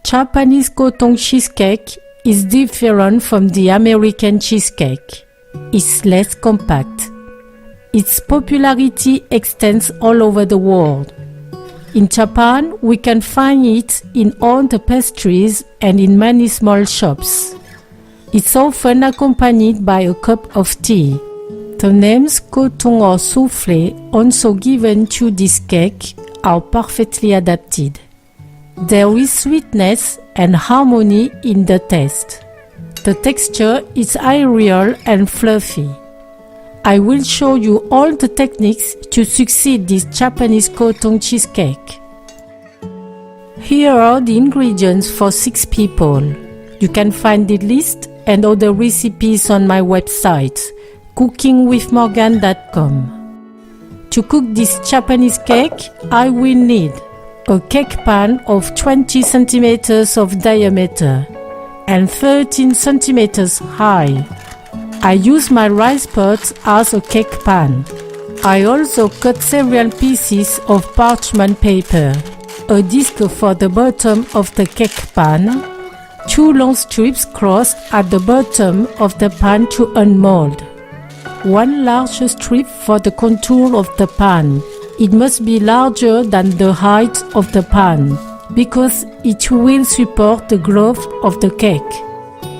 Japanese cotton cheesecake is different from the American cheesecake. It's less compact. Its popularity extends all over the world. In Japan, we can find it in all the pastries and in many small shops. It's often accompanied by a cup of tea. The names coton or soufflé, also given to this cake, are perfectly adapted. There is sweetness and harmony in the taste. The texture is aerial and fluffy. I will show you all the techniques to succeed this Japanese cotton cheesecake. Here are the ingredients for 6 people. You can find the list and other recipes on my website, cookingwithmorgane.com. To cook this Japanese cake, I will need a cake pan of 20 centimeters of diameter and 13 centimeters high. I use my rice pot as a cake pan. I also cut several pieces of parchment paper, a disc for the bottom of the cake pan, 2 long strips crossed at the bottom of the pan to unmold, 1 large strip for the contour of the pan. It must be larger than the height of the pan because it will support the growth of the cake.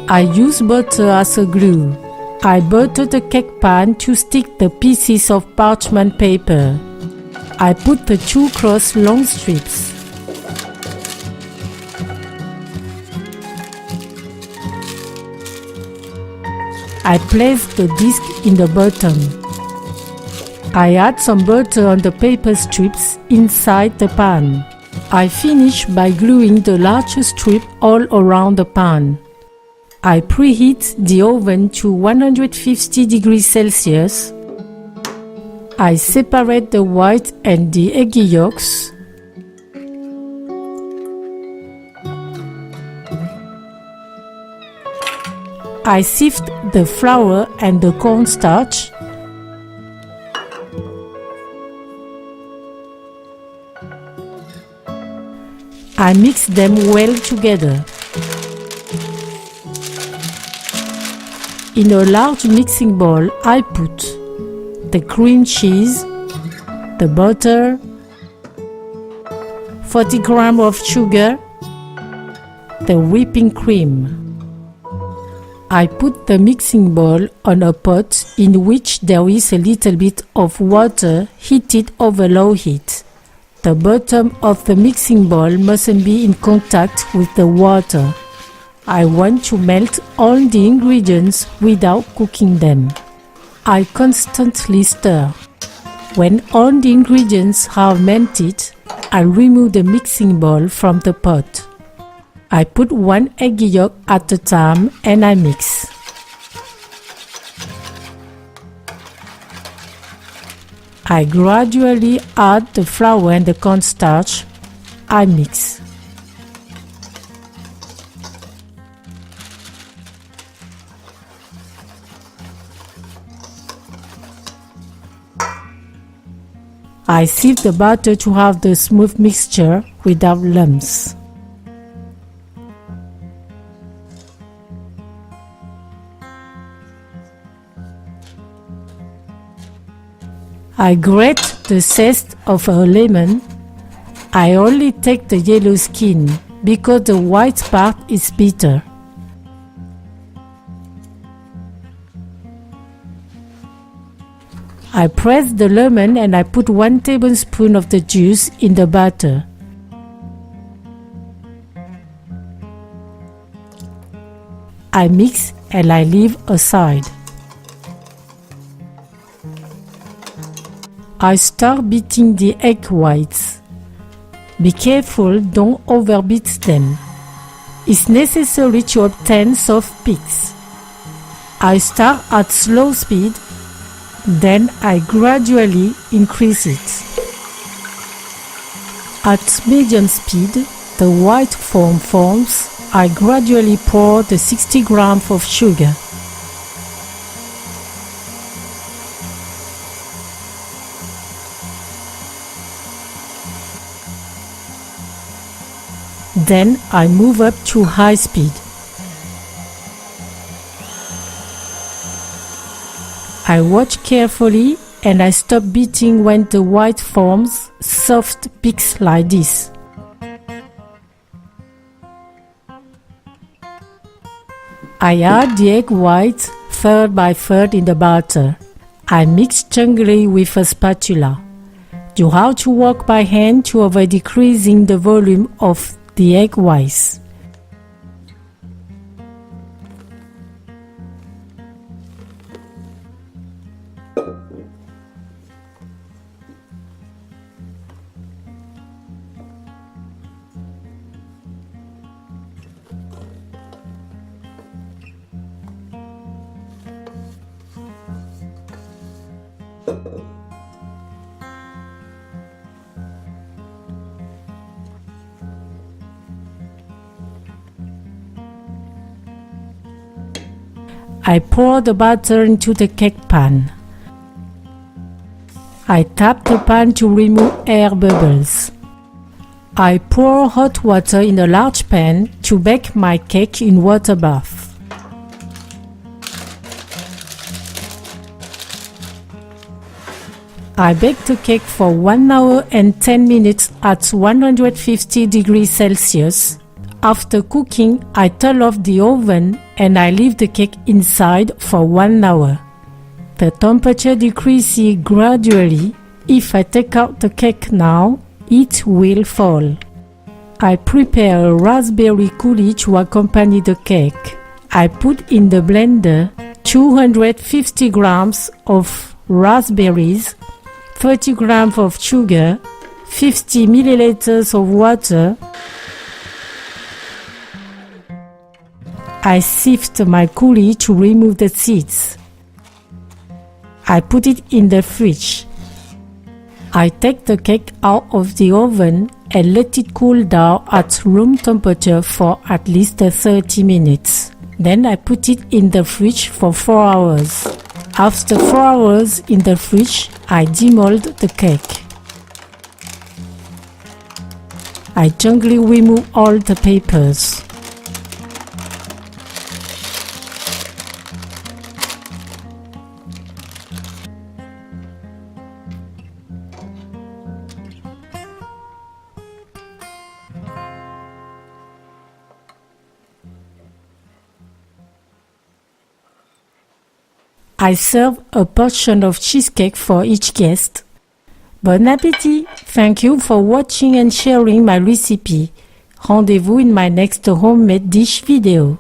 I use butter as a glue. I butter the cake pan to stick the pieces of parchment paper. I put the 2 crossed long strips. I place the disc in the bottom. I add some butter on the paper strips inside the pan. I finish by gluing the larger strip all around the pan. I preheat the oven to 150 degrees Celsius. I separate the white and the egg yolks. I sift the flour and the cornstarch. I mix them well together. In a large mixing bowl, I put the cream cheese, the butter, 40 grams of sugar, the whipping cream. I put the mixing bowl on a pot in which there is a little bit of water heated over low heat. The bottom of the mixing bowl mustn't be in contact with the water. I want to melt all the ingredients without cooking them. I constantly stir. When all the ingredients are melted, I remove the mixing bowl from the pot. I put 1 egg yolk at a time and I mix. I gradually add the flour and the cornstarch. I mix. I sieve the batter to have the smooth mixture without lumps. I grate the zest of a lemon. I only take the yellow skin because the white part is bitter. I press the lemon and I put 1 tablespoon of the juice in the batter. I mix and I leave aside. I start beating the egg whites. Be careful, don't overbeat them. It's necessary to obtain soft peaks. I start at slow speed, then I gradually increase it. At medium speed, the white foam forms. I gradually pour the 60 grams of sugar. Then I move up to high speed. I watch carefully and I stop beating when the white forms soft peaks like this. I add the egg whites third by third in the batter. I mix gently with a spatula. You have to work by hand to avoid decreasing the volume of the egg whites. I pour the batter into the cake pan. I tap the pan to remove air bubbles. I pour hot water in a large pan to bake my cake in water bath. I bake the cake for 1 hour and 10 minutes at 150 degrees Celsius. After cooking, I turn off the oven and I leave the cake inside for 1 hour. The temperature decreases gradually. If I take out the cake now, it will fall. I prepare a raspberry coulis to accompany the cake. I put in the blender 250 grams of raspberries, 30 grams of sugar, 50 milliliters of water. I sift my coulis to remove the seeds. I put it in the fridge. I take the cake out of the oven and let it cool down at room temperature for at least 30 minutes. Then I put it in the fridge for 4 hours. After 4 hours in the fridge, I demold the cake. I gently remove all the papers. I serve a portion of cheesecake for each guest. Bon appétit! Thank you for watching and sharing my recipe. Rendez-vous in my next homemade dish video.